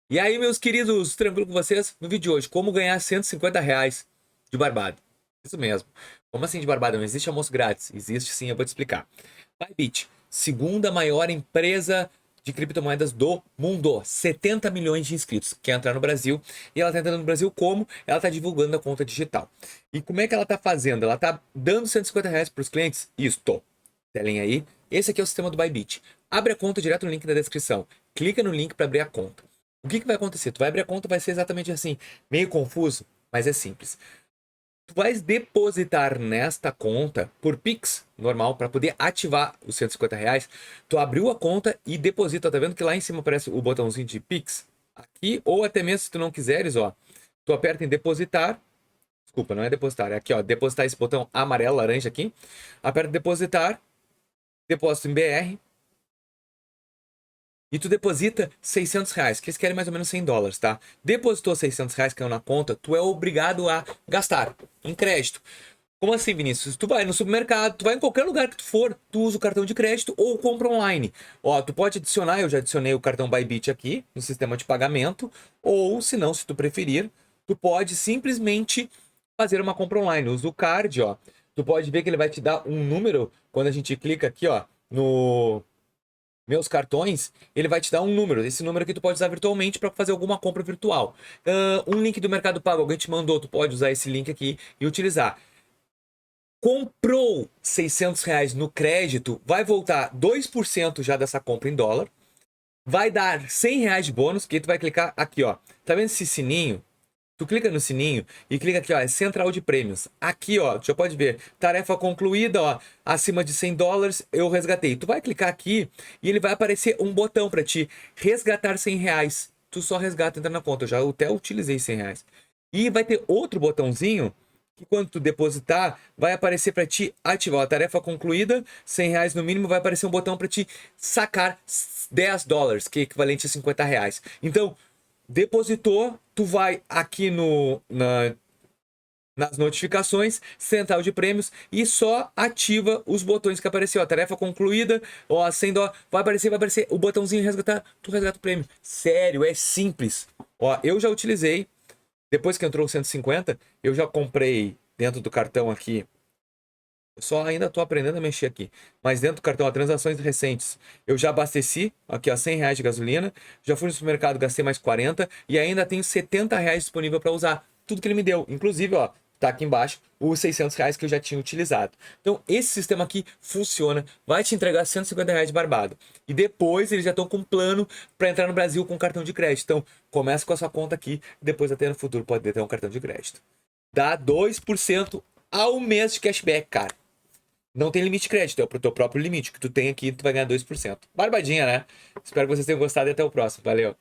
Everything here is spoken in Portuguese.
E aí, meus queridos, tranquilo com vocês? No vídeo de hoje, como ganhar R$ 150 de Barbado. Isso mesmo. Como assim de Barbado? Não existe almoço grátis. Existe sim, eu vou te explicar. Bybit, segunda maior empresa de criptomoedas do mundo. 70 milhões de inscritos. Quer entrar no Brasil. E ela está entrando no Brasil como? Ela está divulgando a conta digital. E como é que ela está fazendo? Ela está dando R$ 150 para os clientes? Isto. Telem aí. Esse aqui é o sistema do Bybit. Abre a conta direto no link da descrição. Clica no link para abrir a conta. O que vai acontecer? Tu vai abrir a conta, vai ser exatamente assim, meio confuso, mas é simples. Tu vais depositar nesta conta por Pix, normal, para poder ativar os R$ 150. Tu abriu a conta e deposita. Tá vendo que lá em cima aparece o botãozinho de Pix? Aqui, ou até mesmo se tu não quiseres, ó, tu aperta em depositar. Desculpa, não é depositar, é aqui, ó, depositar esse botão amarelo, laranja aqui. Aperta depositar, depósito em BR. E tu deposita R$ 600, que eles querem mais ou menos US$ 100, tá? Depositou R$ 600, caiu na conta, tu é obrigado a gastar em crédito. Como assim, Vinícius? Tu vai no supermercado, tu vai em qualquer lugar que tu for, tu usa o cartão de crédito ou compra online. Ó, tu pode adicionar, eu já adicionei o cartão Bybit aqui no sistema de pagamento, ou se não, se tu preferir, tu pode simplesmente fazer uma compra online. Usa o card, ó. Tu pode ver que ele vai te dar um número quando a gente clica aqui, ó, no meus cartões, ele vai te dar um número. Esse número aqui tu pode usar virtualmente para fazer alguma compra virtual. Um link do Mercado Pago, alguém te mandou, tu pode usar esse link aqui e utilizar. Comprou R$ 600 no crédito, vai voltar 2% já dessa compra em dólar. Vai dar R$ 100 de bônus, que tu vai clicar aqui, ó. Tá vendo esse sininho? Tu clica no sininho e clica aqui, ó, é Central de Prêmios. Aqui, ó, tu já pode ver, tarefa concluída, ó, acima de US$ 100, eu resgatei. Tu vai clicar aqui e ele vai aparecer um botão para ti, resgatar R$ 100. Tu só resgata, entra na conta, eu já até utilizei R$ 100. E vai ter outro botãozinho que quando tu depositar, vai aparecer para ti ativar a tarefa concluída, R$ 100 no mínimo, vai aparecer um botão para ti sacar US$ 10, que é equivalente a R$ 50. Então, depositou, tu vai aqui nas notificações, central de prêmios e só ativa os botões que apareceu. A tarefa concluída, ó, $100, vai aparecer o botãozinho resgatar, tu resgata o prêmio. Sério, é simples. Ó, eu já utilizei, depois que entrou o 150, eu já comprei dentro do cartão aqui. Eu só ainda tô aprendendo a mexer aqui. Mas dentro do cartão, ó, transações recentes. Eu já abasteci, aqui, ó, R$ 100 de gasolina. Já fui no supermercado, gastei mais 40. E ainda tenho R$ 70 disponível para usar. Tudo que ele me deu. Inclusive, ó, tá aqui embaixo, os R$ 600 que eu já tinha utilizado. Então, esse sistema aqui funciona. Vai te entregar R$ 150 de barbado. E depois, eles já estão com um plano para entrar no Brasil com cartão de crédito. Então, começa com a sua conta aqui. Depois, até no futuro, pode ter um cartão de crédito. Dá 2% ao mês de cashback, cara. Não tem limite de crédito, é o teu próprio limite. O que tu tem aqui, tu vai ganhar 2%. Barbadinha, né? Espero que vocês tenham gostado e até o próximo. Valeu!